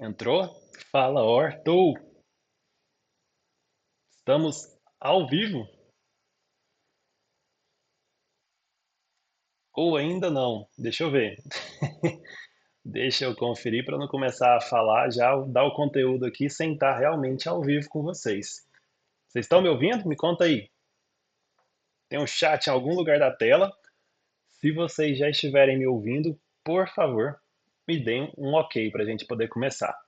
Entrou? Fala, Horto! Estamos ao vivo? Ou ainda não? Deixa eu ver. Deixa eu conferir para não começar a falar já, dar o conteúdo aqui sem estar realmente ao vivo com vocês. Vocês estão me ouvindo? Me conta aí. Tem um chat em algum lugar da tela. Se vocês já estiverem me ouvindo, por favor, me deem um ok para a gente poder começar.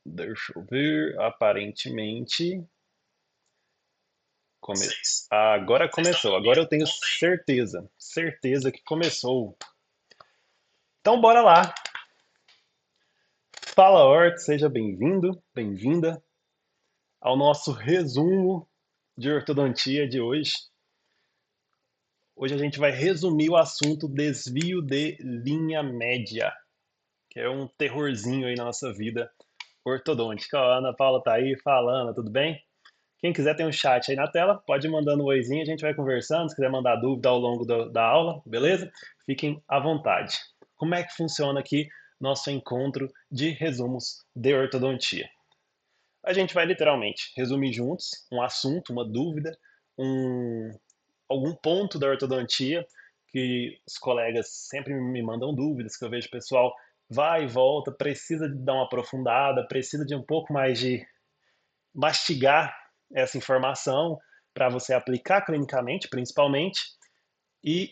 Deixa eu ver. Aparentemente. Come... Agora começou. Agora eu tenho certeza. Certeza que começou. Então bora lá. Fala Hort, seja bem-vindo, bem-vinda ao nosso resumo de ortodontia de hoje. Hoje a gente vai resumir o assunto desvio de linha média, que é um terrorzinho aí na nossa vida ortodôntica. A Ana Paula tá aí falando, tudo bem? Quem quiser tem um chat aí na tela, pode ir mandando um oizinho, a gente vai conversando. Se quiser mandar dúvida ao longo da aula, beleza? Fiquem à vontade. Como é que funciona aqui nosso encontro de resumos de ortodontia? A gente vai literalmente resumir juntos um assunto, uma dúvida, um, algum ponto da ortodontia que os colegas sempre me mandam dúvidas, que eu vejo o pessoal vai e volta, precisa de dar uma aprofundada, precisa de um pouco mais de mastigar essa informação para você aplicar clinicamente, principalmente, e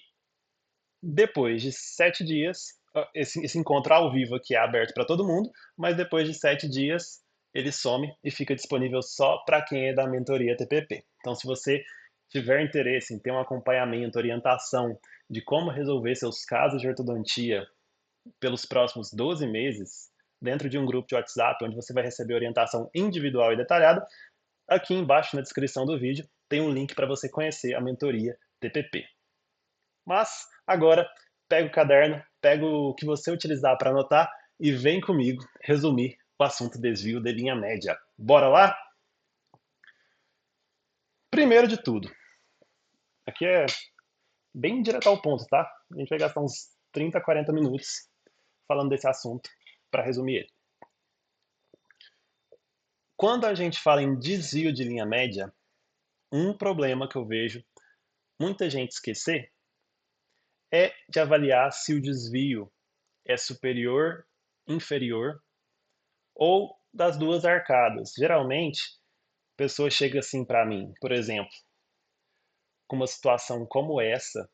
depois de 7 dias, esse encontro ao vivo aqui é aberto para todo mundo, mas depois de 7 dias ele some e fica disponível só para quem é da mentoria TPP. Então, se você tiver interesse em ter um acompanhamento, orientação de como resolver seus casos de ortodontia pelos próximos 12 meses, dentro de um grupo de WhatsApp, onde você vai receber orientação individual e detalhada, aqui embaixo na descrição do vídeo tem um link para você conhecer a mentoria TPP. Mas agora, pega o caderno, pega o que você utilizar para anotar e vem comigo resumir o assunto desvio de linha média. Bora lá? Primeiro de tudo, aqui é bem direto ao ponto, tá? A gente vai gastar uns 30, 40 minutos falando desse assunto para resumir ele. Quando a gente fala em desvio de linha média, um problema que eu vejo muita gente esquecer é de avaliar se o desvio é superior, inferior ou das duas arcadas. Geralmente, a pessoa chega assim para mim, por exemplo, com uma situação como essa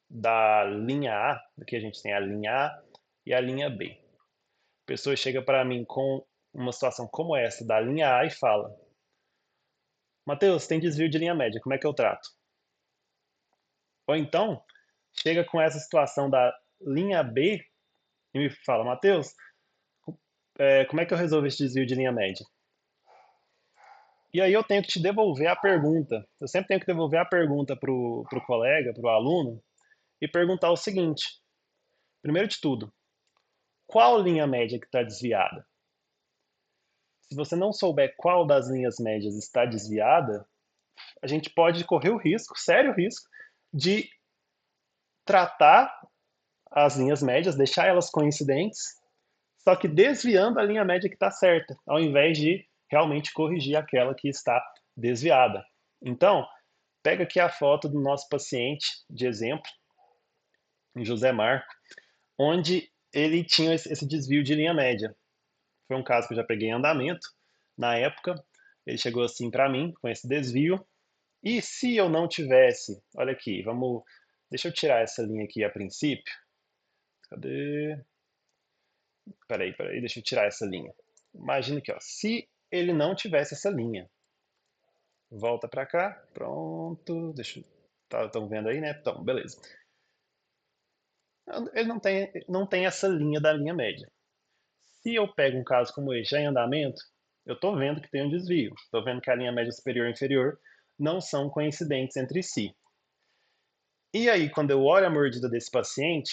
da linha A, aqui a gente tem a linha A e a linha B. A pessoa chega para mim com uma situação como essa da linha A e fala: Matheus, tem desvio de linha média, como é que eu trato? Ou então, chega com essa situação da linha B e me fala: Matheus, como é que eu resolvo esse desvio de linha média? E aí eu tenho que te devolver a pergunta. Eu sempre tenho que devolver a pergunta pro colega, pro aluno, e perguntar o seguinte: primeiro de tudo, qual linha média que está desviada? Se você não souber qual das linhas médias está desviada, a gente pode correr o risco, sério risco, de tratar as linhas médias, deixar elas coincidentes, só que desviando a linha média que está certa, ao invés de realmente corrigir aquela que está desviada. Então, pega aqui a foto do nosso paciente de exemplo, José Marco, onde ele tinha esse desvio de linha média. Foi um caso que eu já peguei em andamento na época. Ele chegou assim para mim com esse desvio. E se eu não tivesse, olha aqui, vamos, deixa eu tirar essa linha aqui a princípio. Cadê? Peraí, deixa eu tirar essa linha. Imagina aqui, ó, se ele não tivesse essa linha, volta para cá, pronto, deixa, estão vendo aí, né? Então, beleza. Ele não tem essa linha da linha média. Se eu pego um caso como esse já em andamento, eu estou vendo que tem um desvio. Estou vendo que a linha média superior e inferior não são coincidentes entre si. E aí, quando eu olho a mordida desse paciente,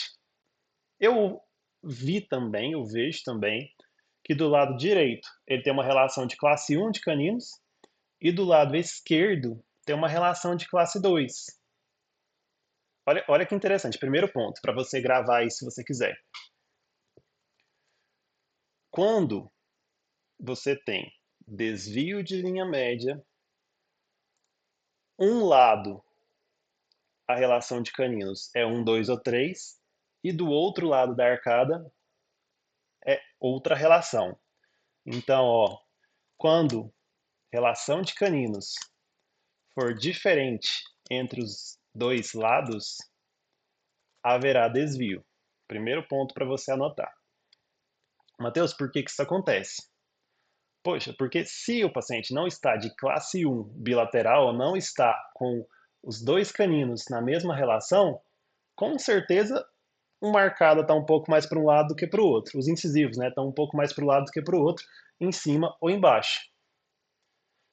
eu vi também, eu vejo também, que do lado direito ele tem uma relação de classe 1 de caninos e do lado esquerdo tem uma relação de classe 2. Olha que interessante. Primeiro ponto, para você gravar aí se você quiser. Quando você tem desvio de linha média, um lado, a relação de caninos é 1, 2 ou 3, e do outro lado da arcada é outra relação. Então, ó, quando relação de caninos for diferente entre os dois lados, haverá desvio. Primeiro ponto para você anotar. Mateus, por que isso acontece? Poxa, porque se o paciente não está de classe 1 bilateral, não está com os dois caninos na mesma relação, com certeza uma arcada está um pouco mais para um lado do que para o outro. Os incisivos, né, estão um pouco mais para o lado do que para o outro, em cima ou embaixo.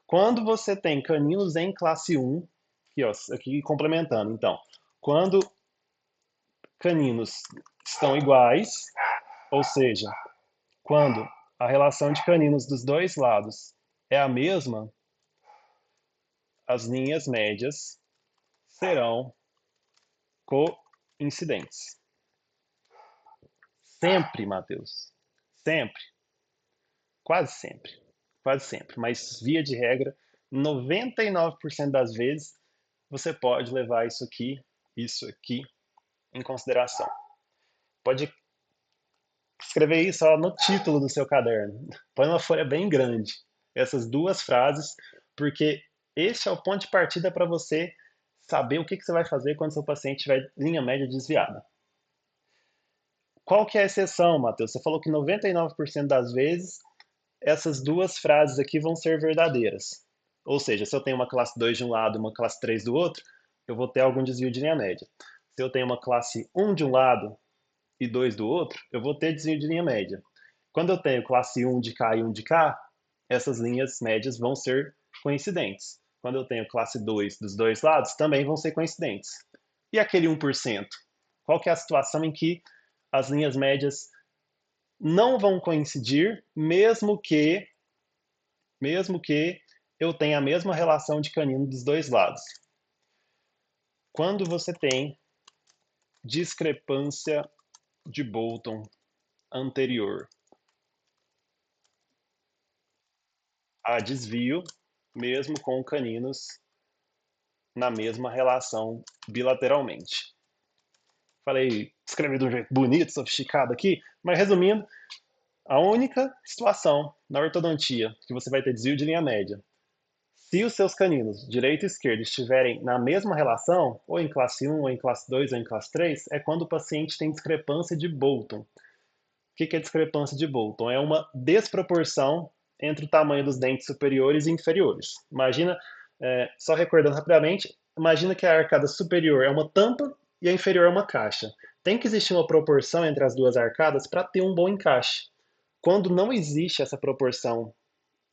Quando você tem caninos em classe 1, aqui, ó, aqui complementando, então, quando caninos estão iguais, ou seja, quando a relação de caninos dos dois lados é a mesma, as linhas médias serão coincidentes. Sempre, Matheus. Sempre. Quase sempre. Quase sempre. Mas, via de regra, 99% das vezes, você pode levar isso aqui, em consideração. Pode escrever isso ó, no título do seu caderno. Põe uma folha bem grande. Essas duas frases, porque esse é o ponto de partida para você saber o que você vai fazer quando seu paciente tiver linha média desviada. Qual que é a exceção, Matheus? Você falou que 99% das vezes essas duas frases aqui vão ser verdadeiras. Ou seja, se eu tenho uma classe 2 de um lado e uma classe 3 do outro, eu vou ter algum desvio de linha média. Se eu tenho uma classe 1 de um lado e 2 do outro, eu vou ter desvio de linha média. Quando eu tenho classe 1 de cá e 1 de cá, essas linhas médias vão ser coincidentes. Quando eu tenho classe 2 dos dois lados, também vão ser coincidentes. E aquele 1%? Qual que é a situação em que as linhas médias não vão coincidir, mesmo que eu tenha a mesma relação de canino dos dois lados? Quando você tem discrepância de Bolton anterior a desvio, mesmo com caninos na mesma relação bilateralmente. Falei, escrevi de um jeito bonito, sofisticado aqui, mas resumindo, a única situação na ortodontia que você vai ter desvio de linha média, se os seus caninos, direito e esquerdo, estiverem na mesma relação, ou em classe 1, ou em classe 2, ou em classe 3, é quando o paciente tem discrepância de Bolton. O que é discrepância de Bolton? É uma desproporção entre o tamanho dos dentes superiores e inferiores. Imagina, só recordando rapidamente, imagina que a arcada superior é uma tampa e a inferior é uma caixa. Tem que existir uma proporção entre as duas arcadas para ter um bom encaixe. Quando não existe essa proporção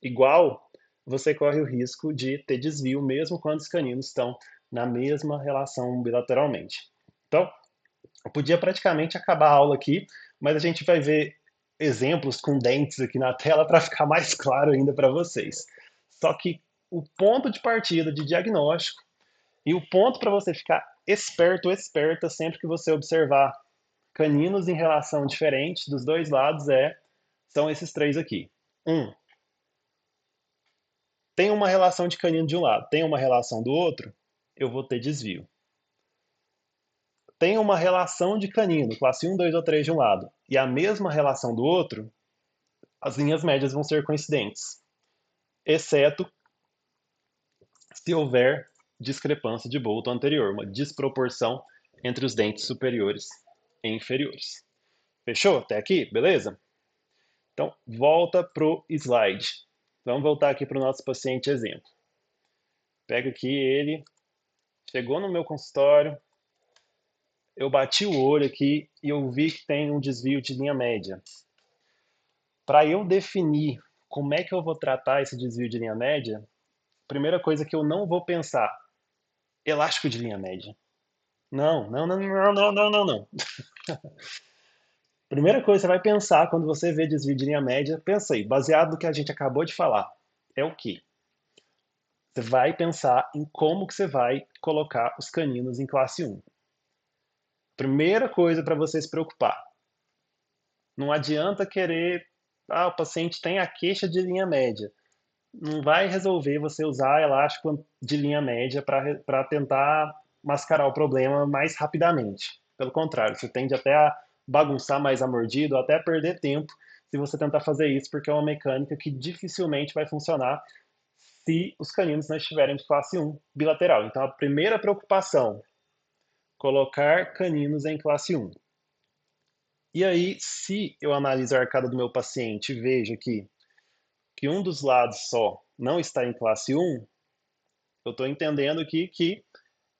igual, você corre o risco de ter desvio, mesmo quando os caninos estão na mesma relação bilateralmente. Então, eu podia praticamente acabar a aula aqui, mas a gente vai ver exemplos com dentes aqui na tela para ficar mais claro ainda para vocês. Só que o ponto de partida de diagnóstico e o ponto para você ficar esperto ou esperta sempre que você observar caninos em relação diferente dos dois lados são esses três aqui. Tem uma relação de canino de um lado, tem uma relação do outro, eu vou ter desvio. Tem uma relação de canino, classe 1, 2 ou 3 de um lado, e a mesma relação do outro, as linhas médias vão ser coincidentes, exceto se houver discrepância de Bolton anterior, uma desproporção entre os dentes superiores e inferiores. Fechou? Até aqui? Beleza? Então, volta pro slide. Vamos voltar aqui para o nosso paciente exemplo. Pega aqui ele, chegou no meu consultório, eu bati o olho aqui e eu vi que tem um desvio de linha média. Para eu definir como é que eu vou tratar esse desvio de linha média, primeira coisa que eu não vou pensar, elástico de linha média. Não, não, não, não, não, não, não, não. Primeira coisa que você vai pensar quando você vê desvio de linha média, pensa aí, baseado no que a gente acabou de falar, é o quê? Você vai pensar em como que você vai colocar os caninos em classe 1. Primeira coisa para você se preocupar. Não adianta querer o paciente tem a queixa de linha média. Não vai resolver você usar elástico de linha média para tentar mascarar o problema mais rapidamente. Pelo contrário, você tende até a bagunçar mais a mordida ou até a perder tempo se você tentar fazer isso, porque é uma mecânica que dificilmente vai funcionar se os caninos não estiverem de classe 1 bilateral. Então, a primeira preocupação, colocar caninos em classe 1. E aí, se eu analiso a arcada do meu paciente e vejo que um dos lados só não está em classe 1, eu estou entendendo aqui que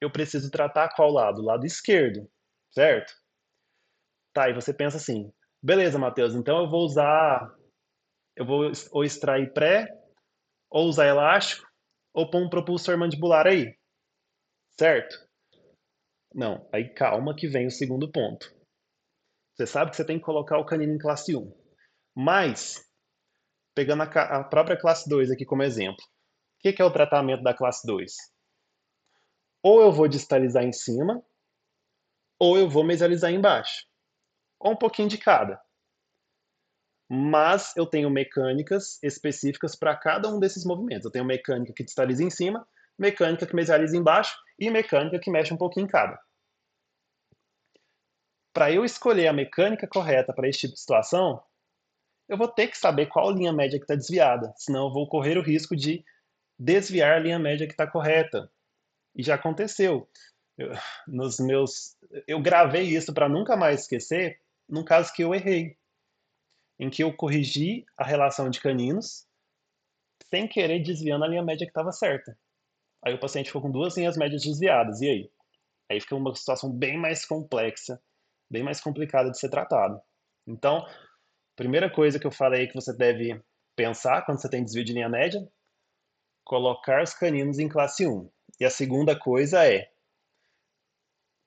eu preciso tratar qual lado? O lado esquerdo, certo? Tá, e você pensa assim, beleza, Matheus, então eu vou ou extrair pré, ou usar elástico, ou pôr um propulsor mandibular aí, certo? Não, aí calma que vem o segundo ponto. Você sabe que você tem que colocar o canino em classe 1. Mas, pegando a própria classe 2 aqui como exemplo, o que é o tratamento da classe 2? Ou eu vou distalizar em cima, ou eu vou mesializar embaixo. Ou um pouquinho de cada. Mas eu tenho mecânicas específicas para cada um desses movimentos. Eu tenho mecânica que distaliza em cima, mecânica que mesializa embaixo e mecânica que mexe um pouquinho em cada. Para eu escolher a mecânica correta para esse tipo de situação, eu vou ter que saber qual linha média que está desviada, senão eu vou correr o risco de desviar a linha média que está correta. E já aconteceu. Eu, nos meus, eu gravei isso para nunca mais esquecer, num caso que eu errei, em que eu corrigi a relação de caninos sem querer desviando a linha média que estava certa. Aí o paciente ficou com duas linhas médias desviadas, e aí? Aí fica uma situação bem mais complexa, bem mais complicada de ser tratado. Então, primeira coisa que eu falei que você deve pensar quando você tem desvio de linha média, colocar os caninos em classe 1. E a segunda coisa é,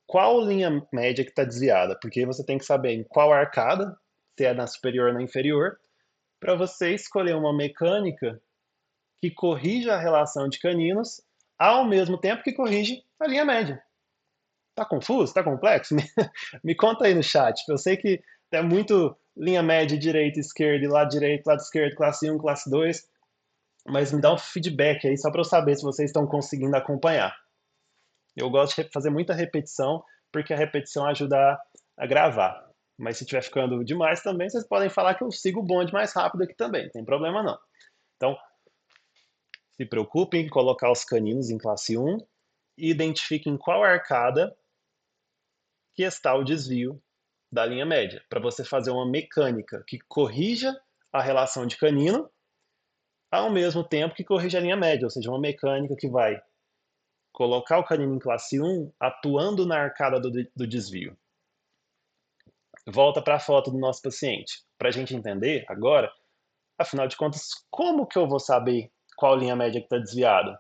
qual linha média que está desviada? Porque você tem que saber em qual arcada, se é na superior ou na inferior, para você escolher uma mecânica que corrija a relação de caninos ao mesmo tempo que corrige a linha média. Tá confuso? Tá complexo? Me conta aí no chat. Eu sei que é muito linha média, direita, esquerda, e lado direito, lado esquerdo, classe 1, classe 2, mas me dá um feedback aí só para eu saber se vocês estão conseguindo acompanhar. Eu gosto de fazer muita repetição, porque a repetição ajuda a gravar. Mas se estiver ficando demais também, vocês podem falar que eu sigo o bonde mais rápido aqui também, não tem problema não. Então, se preocupem em colocar os caninos em classe 1 e identifiquem qual arcada que está o desvio da linha média, para você fazer uma mecânica que corrija a relação de canino ao mesmo tempo que corrige a linha média, ou seja, uma mecânica que vai colocar o canino em classe 1 atuando na arcada do desvio. Volta para a foto do nosso paciente, para a gente entender agora, afinal de contas, como que eu vou saber qual linha média que está desviada?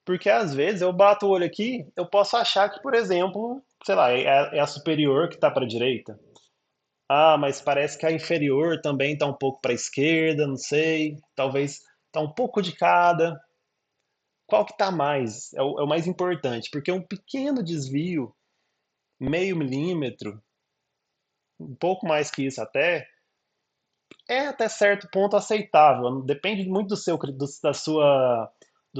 Porque às vezes eu bato o olho aqui, eu posso achar que, por exemplo, sei lá, é a superior que está para a direita. Ah, mas parece que a inferior também está um pouco para a esquerda, não sei. Talvez está um pouco de cada. Qual que está mais? É o mais importante, porque um pequeno desvio, meio milímetro, um pouco mais que isso até, é até certo ponto aceitável. Depende muito do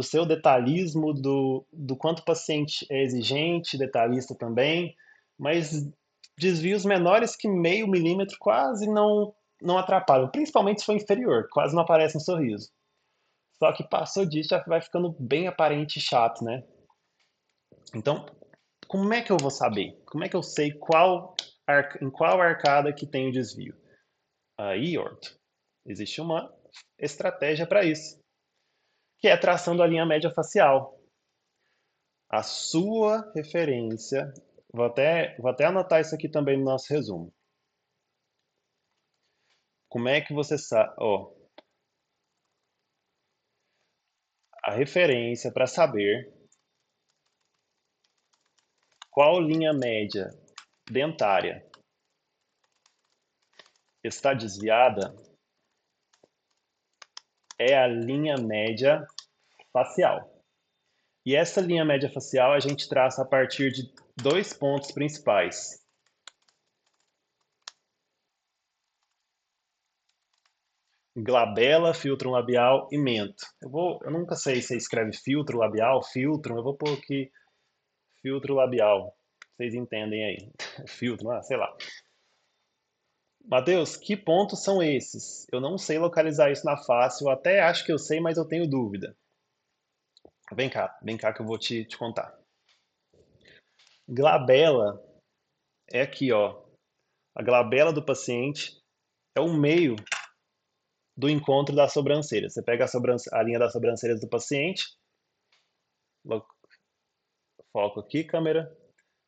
seu detalhismo, do quanto o paciente é exigente, detalhista também, mas desvios menores que meio milímetro quase não atrapalham, principalmente se for inferior, quase não aparece no sorriso. Só que passou disso já vai ficando bem aparente e chato, né? Então, como é que eu vou saber? Como é que eu sei em qual arcada que tem o desvio? Aí, Horto, existe uma estratégia para isso, que é traçando a linha média facial. A sua referência, vou até anotar isso aqui também no nosso resumo. Como é que você sabe? Ó, a referência para saber qual linha média dentária está desviada é a linha média facial. E essa linha média facial a gente traça a partir de dois pontos principais. glabela, filtro labial e mento. Eu nunca sei se escreve filtro labial, filtro, eu vou pôr aqui filtro labial. Vocês entendem aí. Filtro, sei lá. Mateus, que pontos são esses? Eu não sei localizar isso na face, eu até acho que eu sei, mas eu tenho dúvida. Vem cá que eu vou te contar. Glabela é aqui, ó. A glabela do paciente é o meio do encontro das sobrancelhas. Você pega a linha das sobrancelhas do paciente, foco aqui, câmera,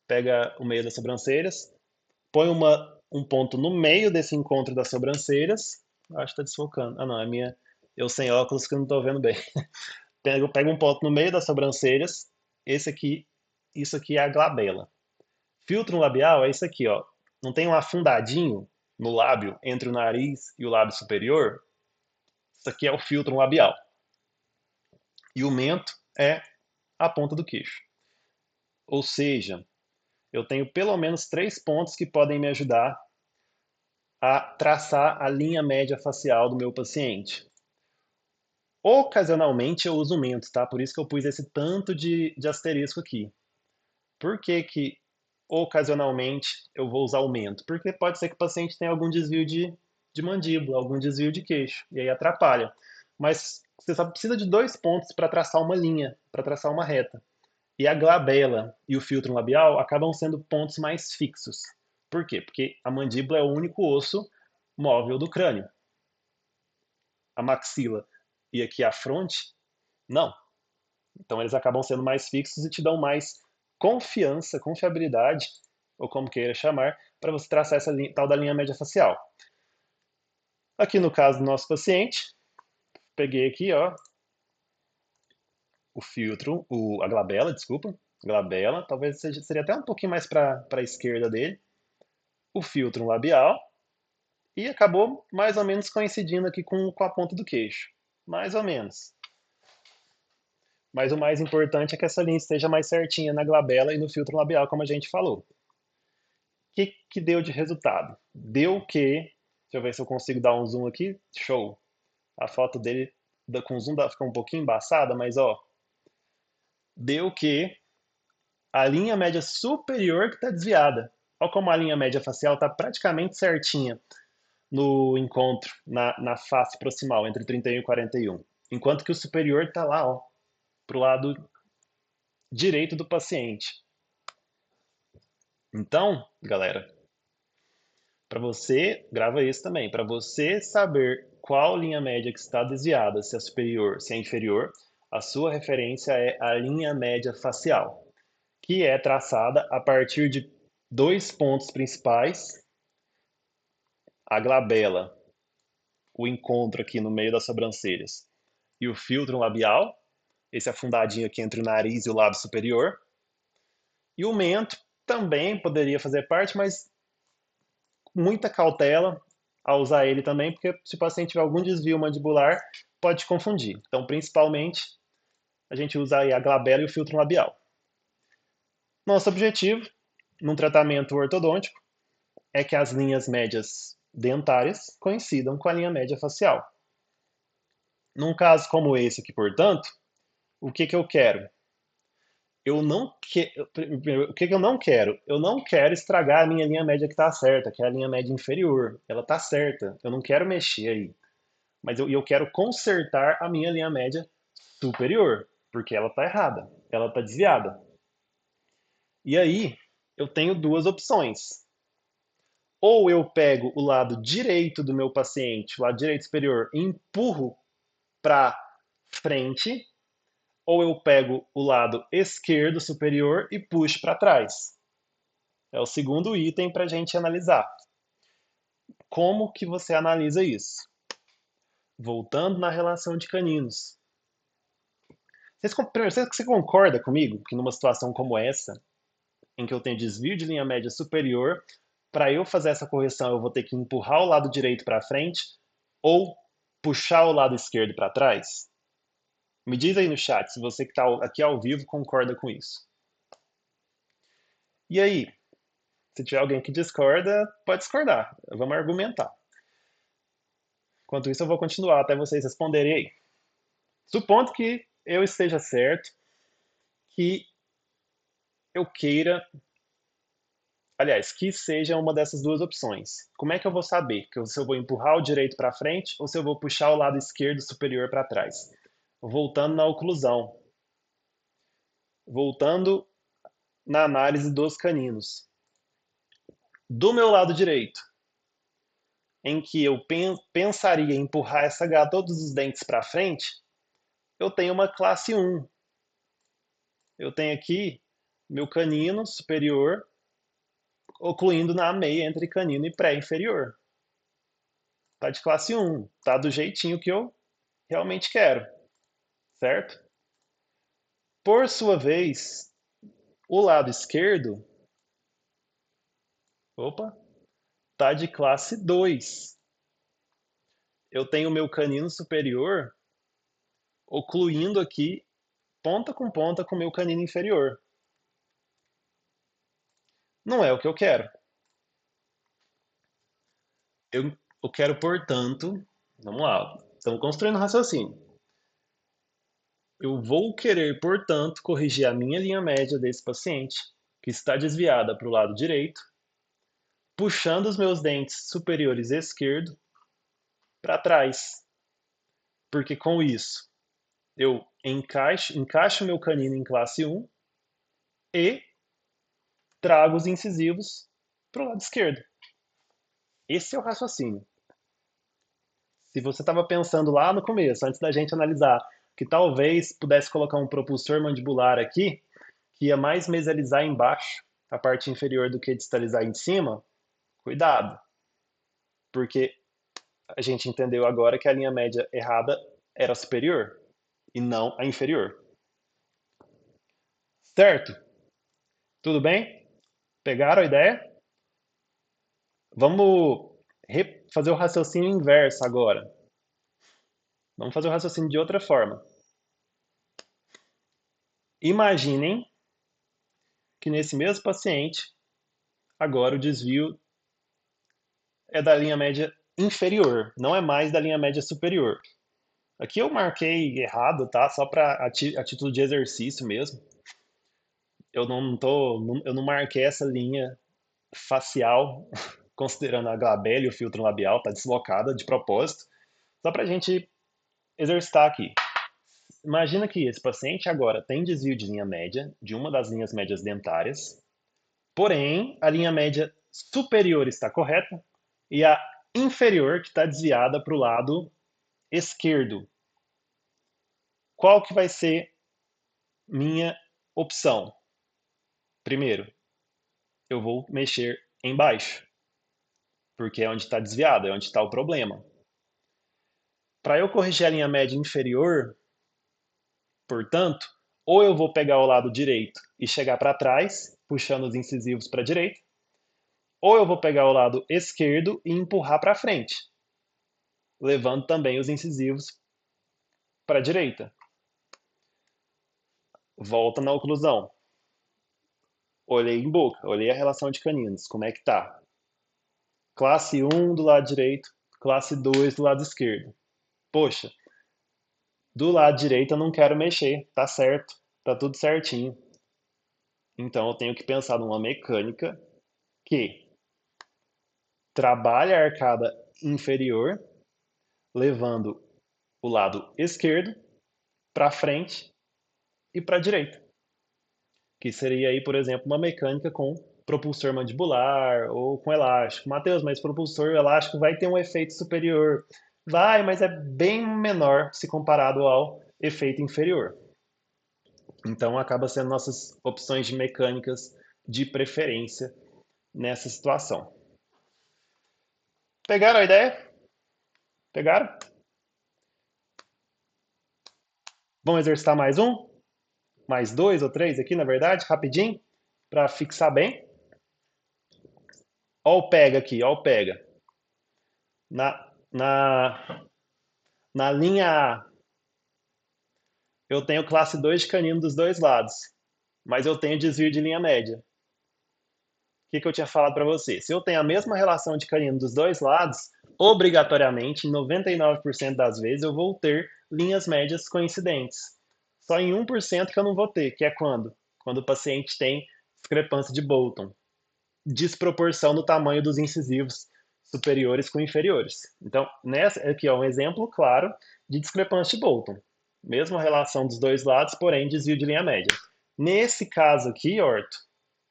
pega o meio das sobrancelhas, põe um ponto no meio desse encontro das sobrancelhas. Acho que tá desfocando. Ah, não, é minha. Eu sem óculos que eu não tô vendo bem. Pega um ponto no meio das sobrancelhas. Esse aqui, isso aqui é a glabela. Filtro labial é isso aqui, ó. Não tem um afundadinho no lábio entre o nariz e o lábio superior? Isso aqui é o filtro labial. E o mento é a ponta do queixo. Ou seja, eu tenho pelo menos 3 pontos que podem me ajudar a traçar a linha média facial do meu paciente. Ocasionalmente eu uso o mento, tá? Por isso que eu pus esse tanto de asterisco aqui. Por que que ocasionalmente eu vou usar o mento? Porque pode ser que o paciente tenha algum desvio de mandíbula, algum desvio de queixo, e aí atrapalha. Mas você só precisa de 2 pontos para traçar uma linha, para traçar uma reta. E a glabela e o filtro labial acabam sendo pontos mais fixos. Por quê? Porque a mandíbula é o único osso móvel do crânio. A maxila e aqui a fronte, não. Então eles acabam sendo mais fixos e te dão mais confiança, confiabilidade, ou como queira chamar, para você traçar essa tal da linha média facial. Aqui no caso do nosso paciente, peguei aqui, ó, o filtro, a glabela, desculpa, glabela, talvez seria até um pouquinho mais para a esquerda dele, o filtro labial, e acabou mais ou menos coincidindo aqui com a ponta do queixo. Mais ou menos. Mas o mais importante é que essa linha esteja mais certinha na glabela e no filtro labial, como a gente falou. O que deu de resultado? Deu que, deixa eu ver se eu consigo dar um zoom aqui, show. A foto dele com zoom fica um pouquinho embaçada, mas ó, deu que a linha média superior que está desviada. Olha como a linha média facial está praticamente certinha no encontro, na face proximal, entre 31 e 41. Enquanto que o superior está lá, ó, pro lado direito do paciente. Então, galera, para você, grava isso também, para você saber qual linha média que está desviada, se é superior, se é inferior, a sua referência é a linha média facial, que é traçada a partir de 2 pontos principais, a glabela, o encontro aqui no meio das sobrancelhas, e o filtro labial, esse afundadinho aqui entre o nariz e o lábio superior, e o mento também poderia fazer parte, mas muita cautela ao usar ele também, porque se o paciente tiver algum desvio mandibular, pode confundir. Então, principalmente, a gente usa aí a glabela e o filtro labial. Nosso objetivo, num tratamento ortodôntico, é que as linhas médias dentárias coincidam com a linha média facial. Num caso como esse aqui, portanto, o que que eu quero? O que que eu não quero? Eu não quero estragar a minha linha média que está certa, que é a linha média inferior. Ela está certa. Eu não quero mexer aí. Mas eu quero consertar a minha linha média superior, porque ela está errada, ela está desviada. E aí eu tenho duas opções. Ou eu pego o lado direito do meu paciente, o lado direito superior, e empurro para frente, ou eu pego o lado esquerdo superior e puxo para trás. É o segundo item para a gente analisar. Como que você analisa isso? Voltando na relação de caninos. Primeiro, você concorda comigo que numa situação como essa, em que eu tenho desvio de linha média superior, para eu fazer essa correção eu vou ter que empurrar o lado direito para frente ou puxar o lado esquerdo para trás? Me diz aí no chat se você que está aqui ao vivo concorda com isso. E aí, se tiver alguém que discorda, pode discordar. Vamos argumentar. Enquanto isso, eu vou continuar até vocês responderem aí. Supondo que eu esteja certo, que eu queira, aliás, que seja uma dessas duas opções. Como é que eu vou saber se eu vou empurrar o direito para frente ou se eu vou puxar o lado esquerdo superior para trás? Voltando na oclusão, voltando na análise dos caninos. Do meu lado direito, em que eu pensaria em empurrar essa gata todos os dentes para frente, eu tenho uma classe 1. Eu tenho aqui meu canino superior ocluindo na meia entre canino e pré-inferior. Tá de classe 1, tá do jeitinho que eu realmente quero, certo? Por sua vez, o lado esquerdo, opa, tá de classe 2. Eu tenho o meu canino superior ocluindo aqui ponta com o meu canino inferior. Não é o que eu quero. Eu quero, portanto, vamos lá, estamos construindo um raciocínio. Eu vou querer, portanto, corrigir a minha linha média desse paciente, que está desviada para o lado direito, puxando os meus dentes superiores esquerdo para trás. Porque com isso, eu encaixo meu canino em classe 1 e trago os incisivos para o lado esquerdo. Esse é o raciocínio. Se você estava pensando lá no começo, antes da gente analisar, que talvez pudesse colocar um propulsor mandibular aqui, que ia mais mesializar embaixo, a parte inferior, do que distalizar em cima, cuidado, porque a gente entendeu agora que a linha média errada era a superior e não a inferior. Certo? Tudo bem? Pegaram a ideia? Vamos fazer o raciocínio inverso agora. Vamos fazer o raciocínio de outra forma. Imaginem que nesse mesmo paciente, agora o desvio é da linha média inferior, não é mais da linha média superior. Aqui eu marquei errado, tá? Só para a título de exercício mesmo. Eu não marquei essa linha facial, considerando a glabela e o filtro labial, tá deslocada de propósito, só para a gente exercitar aqui. Imagina que esse paciente agora tem desvio de linha média de uma das linhas médias dentárias, porém a linha média superior está correta e a inferior que está desviada para o lado esquerdo. Qual que vai ser minha opção? Primeiro, eu vou mexer embaixo, porque é onde está desviado, é onde está o problema. Para eu corrigir a linha média inferior, portanto, ou eu vou pegar o lado direito e chegar para trás, puxando os incisivos para a direita, ou eu vou pegar o lado esquerdo e empurrar para frente, levando também os incisivos para a direita. Volta na oclusão. Olhei em boca, olhei a relação de caninos, como é que tá? Classe 1 do lado direito, classe 2 do lado esquerdo. Poxa, do lado direito eu não quero mexer, tá certo, tá tudo certinho. Então eu tenho que pensar numa mecânica que trabalhe a arcada inferior, levando o lado esquerdo para frente e para a direita. Que seria aí, por exemplo, uma mecânica com propulsor mandibular ou com elástico. Matheus, mas propulsor e elástico vai ter um efeito superior. Vai, mas é bem menor se comparado ao efeito inferior. Então acaba sendo nossas opções de mecânicas de preferência nessa situação. Pegaram a ideia? Pegaram? Vamos exercitar mais um? Mais dois ou três aqui, na verdade, rapidinho, para fixar bem. Ó o pega aqui, ó o pega. Na, na, na linha A, eu tenho classe 2 de canino dos dois lados, mas eu tenho desvio de linha média. O que eu tinha falado para você? Se eu tenho a mesma relação de canino dos dois lados, Obrigatoriamente, em 99% das vezes, eu vou ter linhas médias coincidentes. Só em 1% que eu não vou ter, que é quando? Quando o paciente tem discrepância de Bolton, desproporção no tamanho dos incisivos superiores com inferiores. Então, nessa aqui é um exemplo claro de discrepância de Bolton. Mesma relação dos dois lados, porém desvio de linha média. Nesse caso aqui, Orto,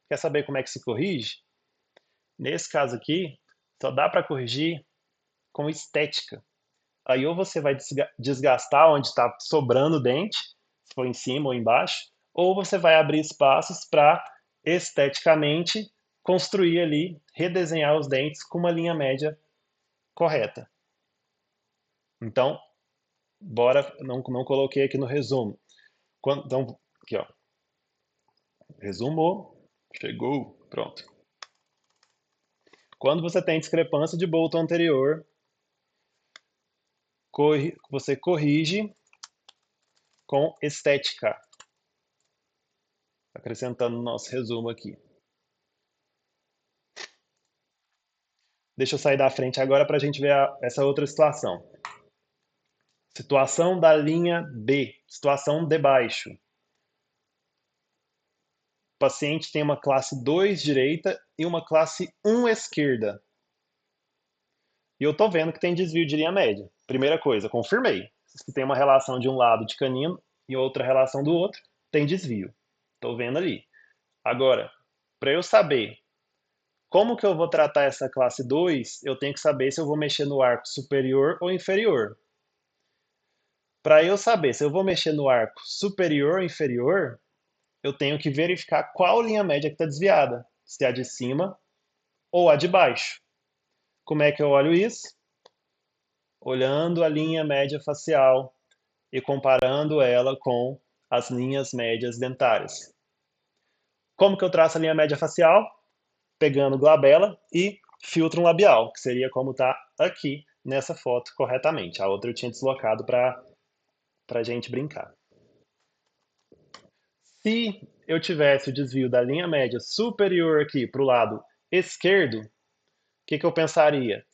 quer saber como é que se corrige? Nesse caso aqui, só dá para corrigir com estética. Aí ou você vai desgastar onde está sobrando o dente, se for em cima ou embaixo, ou você vai abrir espaços para esteticamente construir ali, redesenhar os dentes com uma linha média correta. Então, bora, não coloquei aqui no resumo. Então, aqui ó, resumo, chegou, pronto. Quando você tem discrepância de Bolton anterior, você corrige com estética, acrescentando no nosso resumo aqui. Deixa eu sair da frente agora para a gente ver essa outra situação. Situação da linha B, situação de baixo. O paciente tem uma classe 2 direita e uma classe 1 esquerda. E eu estou vendo que tem desvio de linha média. Primeira coisa, confirmei. Se tem uma relação de um lado de canino e outra relação do outro, tem desvio. Estou vendo ali. Agora, para eu saber como que eu vou tratar essa classe 2, eu tenho que saber se eu vou mexer no arco superior ou inferior. Para eu saber se eu vou mexer no arco superior ou inferior, eu tenho que verificar qual linha média que está desviada, se é a de cima ou a de baixo. Como é que eu olho isso? Olhando a linha média facial e comparando ela com as linhas médias dentárias. Como que eu traço a linha média facial? Pegando glabela e filtro labial, que seria como está aqui nessa foto corretamente. A outra eu tinha deslocado para a gente brincar. Se eu tivesse o desvio da linha média superior aqui para o lado esquerdo, o que eu pensaria?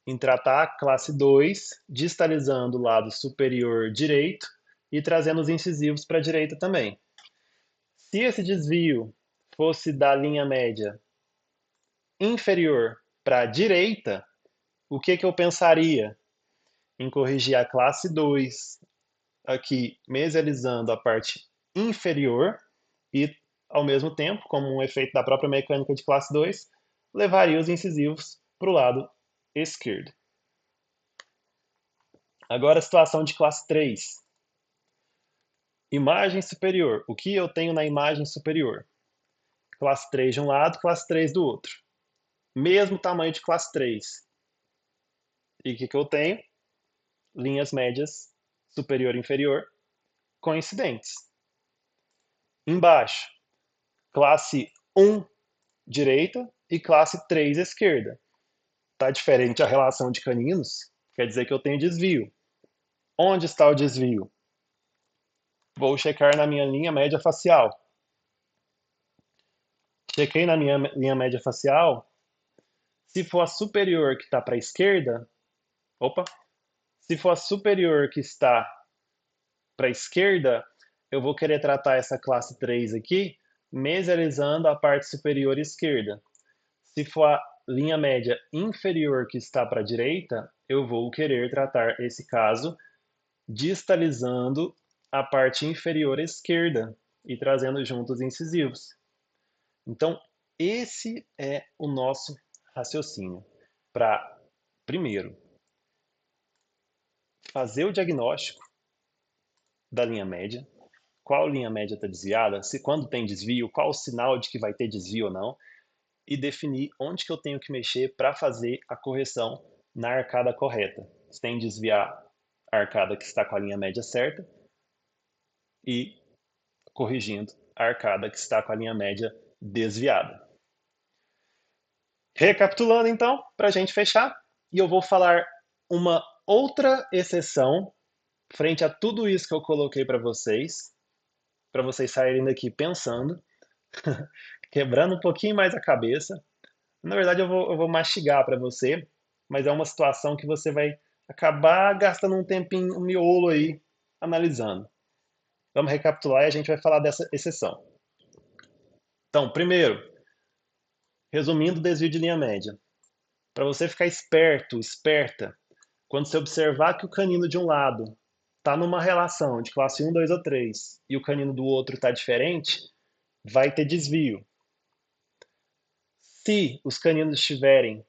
Em tratar a classe 2, distalizando o lado superior direito e trazendo os incisivos para a direita também. Se esse desvio fosse da linha média inferior para a direita, o que eu pensaria? Em corrigir a classe 2 aqui, mesializando a parte inferior e, ao mesmo tempo, como um efeito da própria mecânica de classe 2, levaria os incisivos para o lado esquerdo. Agora a situação de classe 3. Imagem superior. O que eu tenho na imagem superior? Classe 3 de um lado, classe 3 do outro. Mesmo tamanho de classe 3. E o que eu tenho? Linhas médias superior e inferior coincidentes. Embaixo, classe 1 direita e classe 3 esquerda. Está diferente a relação de caninos, quer dizer que eu tenho desvio. Onde está o desvio? Vou checar na minha linha média facial. Chequei na minha linha média facial. Se for a superior que está para a esquerda, opa, se for a superior que está para a esquerda, eu vou querer tratar essa classe 3 aqui, mesializando a parte superior esquerda. Se for a linha média inferior que está para a direita, eu vou querer tratar esse caso distalizando a parte inferior esquerda e trazendo juntos os incisivos. Então, esse é o nosso raciocínio para, primeiro, fazer o diagnóstico da linha média, qual linha média está desviada, se quando tem desvio, qual o sinal de que vai ter desvio ou não, e definir onde que eu tenho que mexer para fazer a correção na arcada correta. Se tem que desviar a arcada que está com a linha média certa e corrigindo a arcada que está com a linha média desviada. Recapitulando então, para a gente fechar, e eu vou falar uma outra exceção frente a tudo isso que eu coloquei para vocês saírem daqui pensando, quebrando um pouquinho mais a cabeça. Na verdade, eu vou mastigar para você, mas é uma situação que você vai acabar gastando um tempinho, um miolo aí, analisando. Vamos recapitular e a gente vai falar dessa exceção. Então, primeiro, resumindo o desvio de linha média. Para você ficar esperto, esperta, quando você observar que o canino de um lado está numa relação de classe 1, 2 ou 3 e o canino do outro está diferente, vai ter desvio. Se os caninos estiverem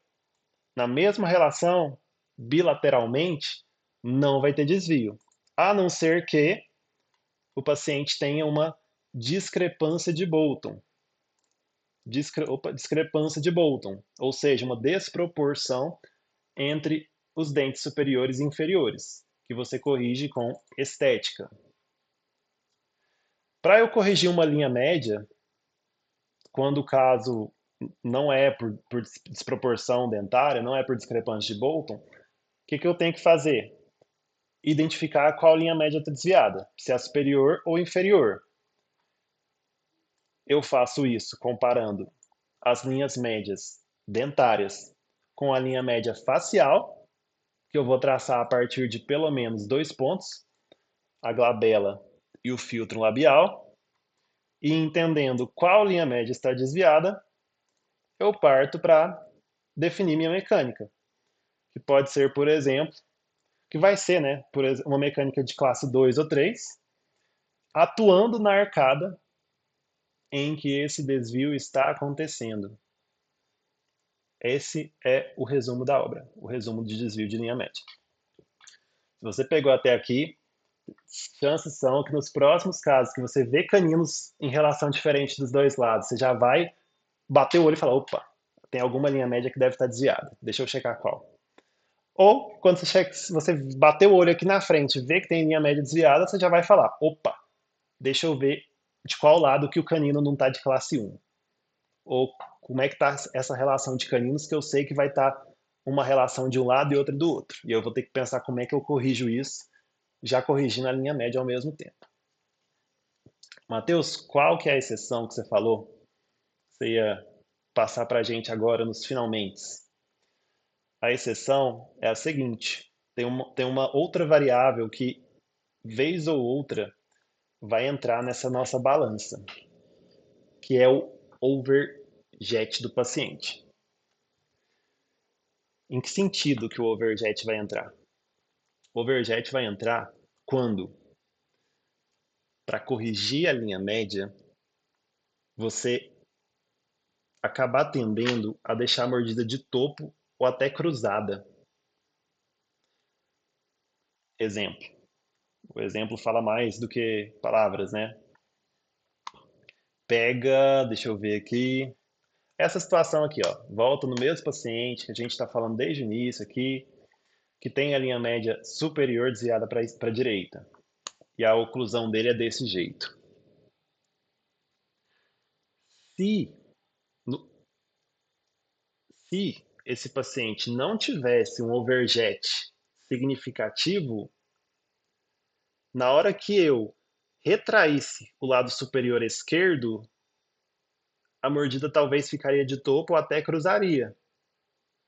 na mesma relação, bilateralmente, não vai ter desvio. A não ser que o paciente tenha uma discrepância de Bolton. Discrepância de Bolton, ou seja, uma desproporção entre os dentes superiores e inferiores, que você corrige com estética. Para eu corrigir uma linha média, quando o caso não é por desproporção dentária, não é por discrepância de Bolton, o que eu tenho que fazer? Identificar qual linha média está desviada, se é superior ou inferior. Eu faço isso comparando as linhas médias dentárias com a linha média facial, que eu vou traçar a partir de pelo menos 2 pontos, a glabela e o filtro labial, e entendendo qual linha média está desviada, eu parto para definir minha mecânica, que pode ser, por exemplo, que vai ser, né, uma mecânica de classe 2 ou 3, atuando na arcada em que esse desvio está acontecendo. Esse é o resumo da obra, o resumo de desvio de linha média. Se você pegou até aqui, chances são que nos próximos casos que você vê caninos em relação diferente dos dois lados, você já vai bater o olho e falar, opa, tem alguma linha média que deve estar desviada, deixa eu checar qual. Ou, quando você bater o olho aqui na frente e vê que tem linha média desviada, você já vai falar, opa, deixa eu ver de qual lado que o canino não está de classe 1. Ou como é que está essa relação de caninos, que eu sei que vai estar uma relação de um lado e outra do outro. E eu vou ter que pensar como é que eu corrijo isso, já corrigindo a linha média ao mesmo tempo. Matheus, qual que é a exceção que você falou? Você ia passar para a gente agora nos finalmente. A exceção é a seguinte: tem uma outra variável que, vez ou outra, vai entrar nessa nossa balança, que é o overjet do paciente. Em que sentido que o overjet vai entrar? O overjet vai entrar quando, para corrigir a linha média, você acabar tendendo a deixar a mordida de topo ou até cruzada. Exemplo. O exemplo fala mais do que palavras, né? Pega, deixa eu ver aqui. Essa situação aqui, ó, volta no mesmo paciente que a gente está falando desde o início aqui, que tem a linha média superior desviada para a direita. E a oclusão dele é desse jeito. Se, se esse paciente não tivesse um overjet significativo, na hora que eu retraísse o lado superior esquerdo, a mordida talvez ficaria de topo ou até cruzaria.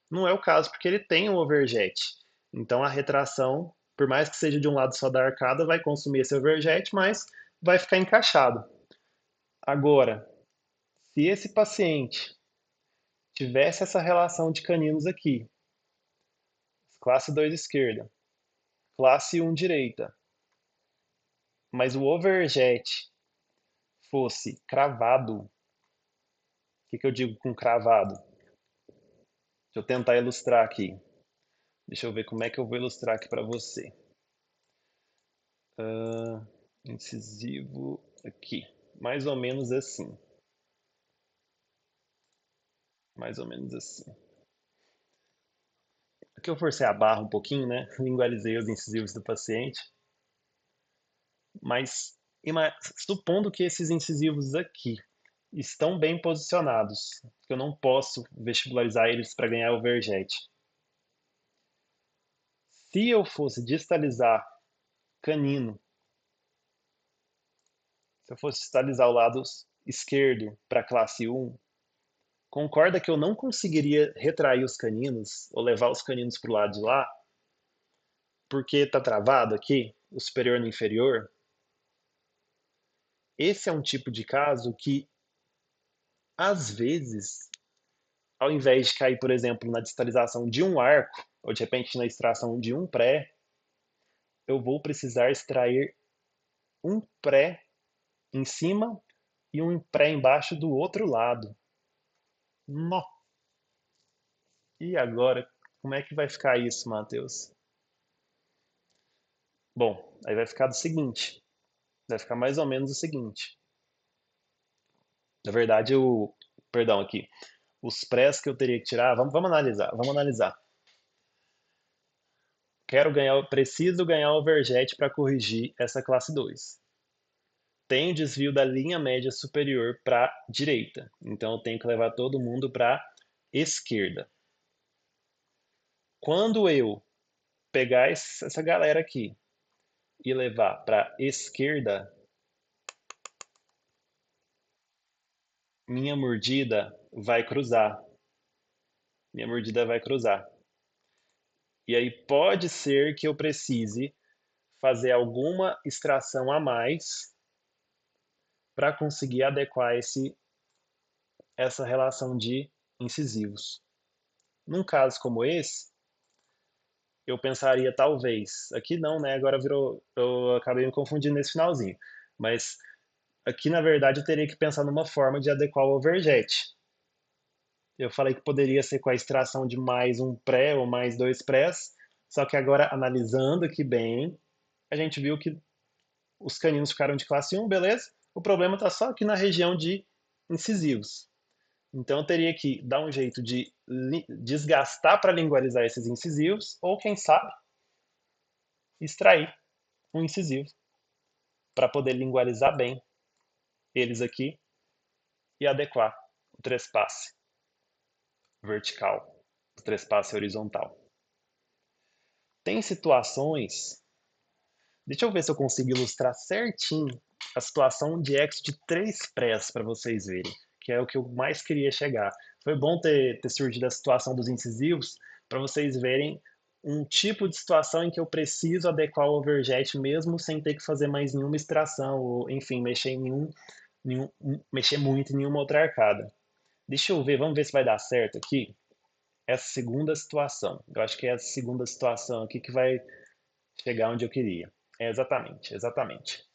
Não é o caso porque ele tem um overjet. Então a retração, por mais que seja de um lado só da arcada, vai consumir esse overjet, mas vai ficar encaixado. Agora, se esse paciente tivesse essa relação de caninos aqui, classe 2 esquerda, classe 1 direita, mas o overjet fosse cravado, o que eu digo com cravado? Deixa eu tentar ilustrar aqui. Deixa eu ver como é que eu vou ilustrar aqui para você. Incisivo aqui. Mais ou menos assim. Mais ou menos assim. Aqui eu forcei a barra um pouquinho, né? Lingualizei os incisivos do paciente. Mas supondo que esses incisivos aqui estão bem posicionados, que eu não posso vestibularizar eles para ganhar o overjet. Se eu fosse distalizar canino, se eu fosse distalizar o lado esquerdo para a classe 1, Concorda que eu não conseguiria retrair os caninos ou levar os caninos para o lado de lá, porque está travado aqui, o superior no inferior? Esse é um tipo de caso que, às vezes, ao invés de cair, por exemplo, na distalização de um arco, ou de repente na extração de um pré, eu vou precisar extrair um pré em cima e um pré embaixo do outro lado. Nó! E agora, como é que vai ficar isso, Matheus? Bom, aí vai ficar do seguinte, vai ficar mais ou menos o seguinte. Na verdade, perdão aqui, os prés que eu teria que tirar, vamos analisar, vamos analisar. Preciso ganhar o overjet para corrigir essa classe 2. Tem desvio da linha média superior para a direita, então eu tenho que levar todo mundo para a esquerda. Quando eu pegar essa galera aqui e levar para a esquerda, minha mordida vai cruzar. Minha mordida vai cruzar. E aí pode ser que eu precise fazer alguma extração a mais para conseguir adequar essa relação de incisivos. Num caso como esse, eu pensaria talvez, aqui não, né? Agora virou, eu acabei me confundindo nesse finalzinho, mas aqui na verdade eu teria que pensar numa forma de adequar o overjet. Eu falei que poderia ser com a extração de mais um pré ou mais dois prés, só que agora analisando aqui bem, a gente viu que os caninos ficaram de classe 1, beleza? O problema está só aqui na região de incisivos. Então eu teria que dar um jeito de desgastar para lingualizar esses incisivos, ou quem sabe, extrair um incisivo para poder lingualizar bem eles aqui e adequar o trespasse vertical, o trespasse horizontal. Tem situações. Deixa eu ver se eu consigo ilustrar certinho a situação de X de 3 prés para vocês verem, que é o que eu mais queria chegar. Foi bom ter surgido a situação dos incisivos para vocês verem um tipo de situação em que eu preciso adequar o overjet mesmo sem ter que fazer mais nenhuma extração ou, enfim, mexer muito em nenhuma outra arcada. Deixa eu ver, vamos ver se vai dar certo aqui. Essa segunda situação. Eu acho que é essa segunda situação aqui que vai chegar onde eu queria. É exatamente, exatamente.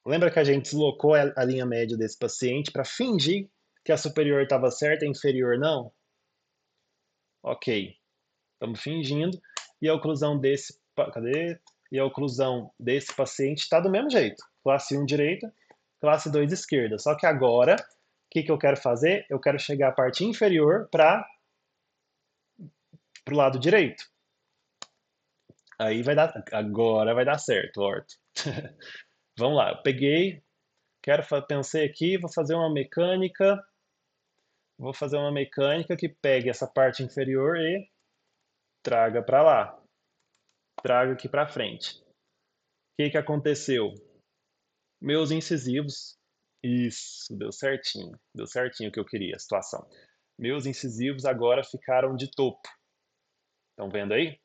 Lembra que a gente deslocou a linha média desse paciente para fingir que a superior estava certa e a inferior não? Ok, estamos fingindo. E a oclusão desse. Cadê? E a oclusão desse paciente está do mesmo jeito. Classe 1 direita, classe 2 esquerda. Só que agora, o que eu quero fazer? Eu quero chegar a parte inferior para o lado direito. Aí vai dar. Agora vai dar certo, Horto. Vamos lá, eu peguei, pensei aqui, vou fazer uma mecânica que pegue essa parte inferior e traga para lá, traga aqui para frente. O que aconteceu? Meus incisivos, isso, deu certinho o que eu queria, a situação. Meus incisivos agora ficaram de topo. Estão vendo aí?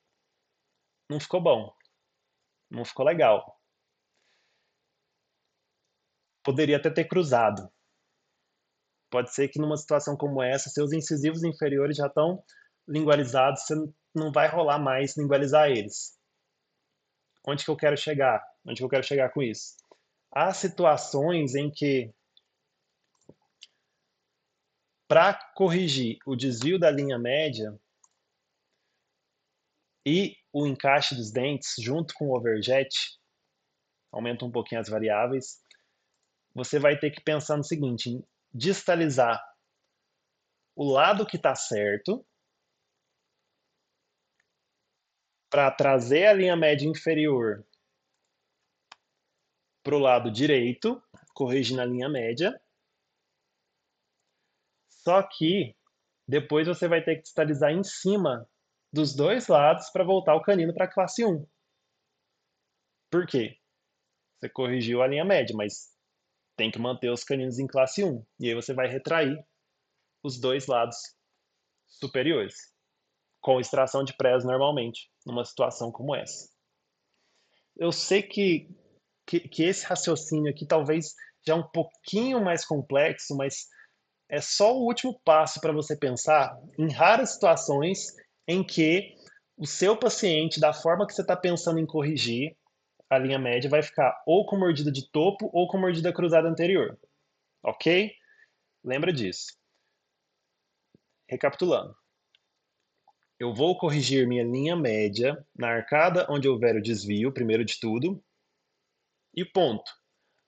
Não ficou bom, não ficou legal. Poderia até ter cruzado. Pode ser que numa situação como essa, seus incisivos inferiores já estão lingualizados, você não vai rolar mais lingualizar eles. Onde que eu quero chegar? Onde que eu quero chegar com isso? Há situações em que, para corrigir o desvio da linha média e o encaixe dos dentes junto com o overjet, aumenta um pouquinho as variáveis, você vai ter que pensar no seguinte, em distalizar o lado que está certo para trazer a linha média inferior para o lado direito, corrigindo a linha média. Só que depois você vai ter que distalizar em cima dos dois lados para voltar o canino para a classe 1. Por quê? Você corrigiu a linha média, mas tem que manter os caninos em classe 1. E aí você vai retrair os dois lados superiores, com extração de presa normalmente, numa situação como essa. Eu sei que esse raciocínio aqui talvez já é um pouquinho mais complexo, mas é só o último passo para você pensar em raras situações em que o seu paciente, da forma que você está pensando em corrigir, a linha média vai ficar ou com mordida de topo ou com mordida cruzada anterior. Ok? Lembra disso. Recapitulando. Eu vou corrigir minha linha média na arcada onde houver o desvio, primeiro de tudo, e ponto.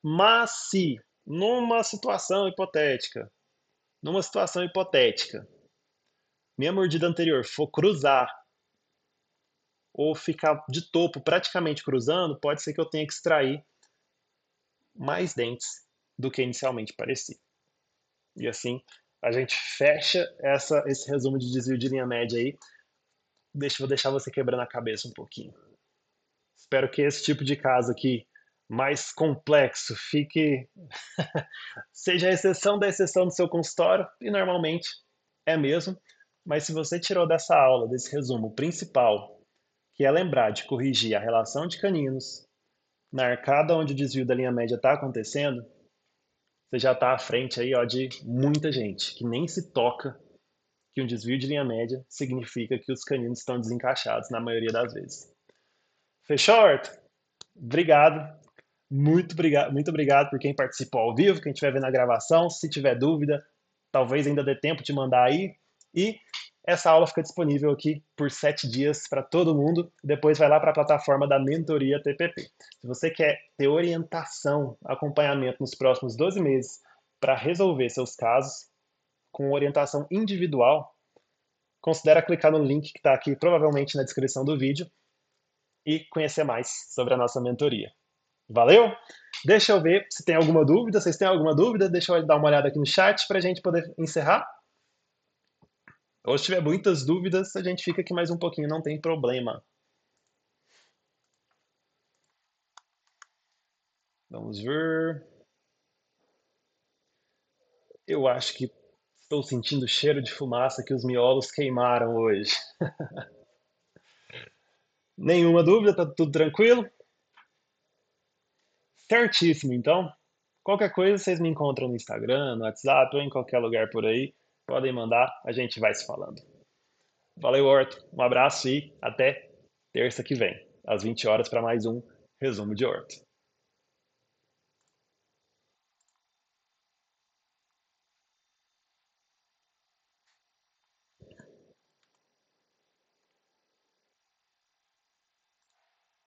Mas se, numa situação hipotética, minha mordida anterior for cruzar ou ficar de topo praticamente cruzando, pode ser que eu tenha que extrair mais dentes do que inicialmente parecia. E assim, a gente fecha esse resumo de desvio de linha média aí. Vou deixar você quebrando a cabeça um pouquinho. Espero que esse tipo de caso aqui, mais complexo, seja a exceção da exceção do seu consultório, e normalmente é mesmo. Mas se você tirou dessa aula, desse resumo, o principal, que é lembrar de corrigir a relação de caninos na arcada onde o desvio da linha média está acontecendo, você já está à frente aí, ó, de muita gente que nem se toca que um desvio de linha média significa que os caninos estão desencaixados na maioria das vezes. Fechou, Arthur? Obrigado. Muito obrigado por quem participou ao vivo, quem estiver vendo a gravação. Se tiver dúvida, talvez ainda dê tempo de mandar aí. E essa aula fica disponível aqui por 7 dias para todo mundo. Depois vai lá para a plataforma da Mentoria TPP. Se você quer ter orientação, acompanhamento nos próximos 12 meses para resolver seus casos com orientação individual, considere clicar no link que está aqui, provavelmente na descrição do vídeo, e conhecer mais sobre a nossa mentoria. Valeu? Deixa eu ver se tem alguma dúvida. Vocês têm alguma dúvida? Deixa eu dar uma olhada aqui no chat para a gente poder encerrar. Ou se tiver muitas dúvidas, a gente fica aqui mais um pouquinho, não tem problema. Vamos ver. Eu acho que estou sentindo cheiro de fumaça que os miolos queimaram hoje. Nenhuma dúvida? Tá tudo tranquilo? Certíssimo, então. Qualquer coisa vocês me encontram no Instagram, no WhatsApp ou em qualquer lugar por aí. Podem mandar, a gente vai se falando. Valeu, Horto. Um abraço e até terça que vem, às 20 horas, para mais um resumo de Horto.